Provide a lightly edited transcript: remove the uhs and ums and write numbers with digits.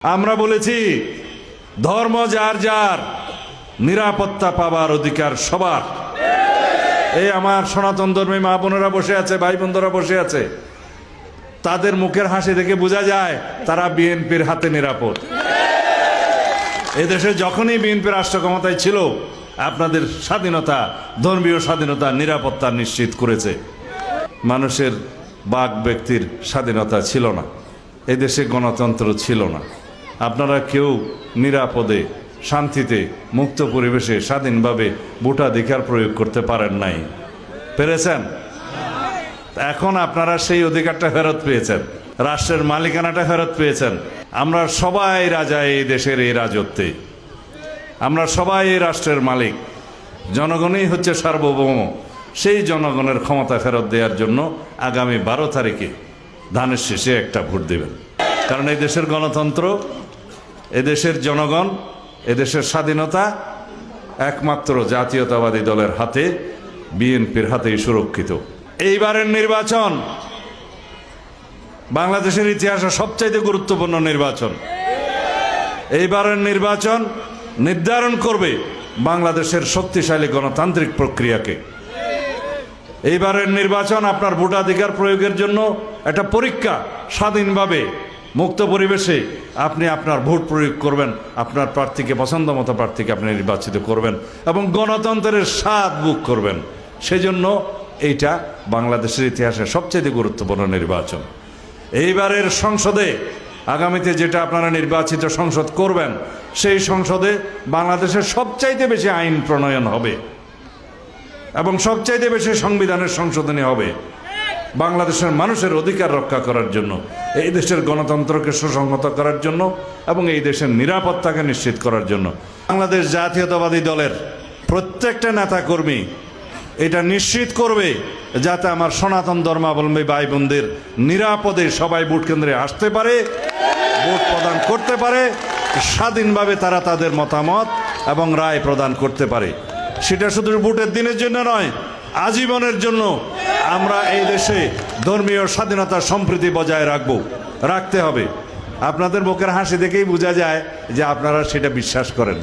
আমরা বলেছি ধর্ম যার যার, নিরাপত্তা পাবার অধিকার সবার। এই আমার সনাতন ধর্মী মা বোনেরা বসে আছে, ভাই বোনরা বসে আছে, তাদের মুখের হাসি দেখে বোঝা যায় তারা বিএনপির হাতে নিরাপদ। এদেশে যখনই বিএনপি রাষ্ট্র ক্ষমতায় ছিল, আপনাদের স্বাধীনতা, ধর্মীয় স্বাধীনতা, নিরাপত্তা নিশ্চিত করেছে। মানুষের বাক ব্যক্তির স্বাধীনতা ছিল না, এদেশে গণতন্ত্র ছিল না। আপনারা কেউ নিরাপদে, শান্তিতে, মুক্ত পরিবেশে স্বাধীনভাবে ভোটাধিকার প্রয়োগ করতে পারেন নাই। পেরেছেন? এখন আপনারা সেই অধিকারটা ফেরত পেয়েছেন, রাষ্ট্রের মালিকানাটা ফেরত পেয়েছেন। আমরা সবাই রাজা এই দেশের, এই রাজত্বে আমরা সবাই এই রাষ্ট্রের মালিক। জনগণই হচ্ছে সার্বভৌম। সেই জনগণের ক্ষমতা ফেরত দেওয়ার জন্য আগামী 12 তারিখে ধানের শেষে একটা ভোট দেবেন। কারণ এই দেশের গণতন্ত্র, এদেশের জনগণ, এদেশের স্বাধীনতা একমাত্র জাতীয়তাবাদী দলের হাতে, বিএনপির হাতেই সুরক্ষিত। এইবারের নির্বাচন বাংলাদেশের ইতিহাসে সবচাইতে গুরুত্বপূর্ণ নির্বাচন। এইবারের নির্বাচন নির্ধারণ করবে বাংলাদেশের শক্তিশালী গণতান্ত্রিক প্রক্রিয়াকে। এইবারের নির্বাচন আপনার ভোটাধিকার প্রয়োগের জন্য একটা পরীক্ষা। স্বাধীনভাবে, মুক্ত পরিবেশে আপনি আপনার ভোট প্রয়োগ করবেন, আপনার প্রার্থীকে, পছন্দ মতো প্রার্থীকে আপনি নির্বাচিত করবেন এবং গণতন্ত্রের স্বাদ ভোগ করবেন। সেজন্য এইটা বাংলাদেশের ইতিহাসে সবচেয়ে গুরুত্বপূর্ণ নির্বাচন। এইবারের সংসদে, আগামীতে যেটা আপনারা নির্বাচিত সংসদ করবেন, সেই সংসদে বাংলাদেশের সবচাইতে বেশি আইন প্রণয়ন হবে এবং সবচাইতে বেশি সংবিধানের সংশোধনী হবে বাংলাদেশের মানুষের অধিকার রক্ষা করার জন্য, এই দেশের গণতন্ত্রকে সুসংহত করার জন্য এবং এই দেশের নিরাপত্তাকে নিশ্চিত করার জন্য। বাংলাদেশ জাতীয়তাবাদী দলের প্রত্যেকটা নেতাকর্মী এটা নিশ্চিত করবে যাতে আমার সনাতন ধর্মাবলম্বী ভাই বোনদের নিরাপদে সবাই ভোট কেন্দ্রে আসতে পারে, ভোট প্রদান করতে পারে, স্বাধীনভাবে তারা তাদের মতামত এবং রায় প্রদান করতে পারে। সেটা শুধু ভোটের দিনের জন্য নয়, আজীবনের জন্য আমরা এই দেশে ধর্মীয় স্বাধীনতা, সম্প্রীতি বজায় রাখতে হবে। আপনাদের মুখের হাসি দেখেই বোঝা যায় যে আপনারা সেটা বিশ্বাস করেন।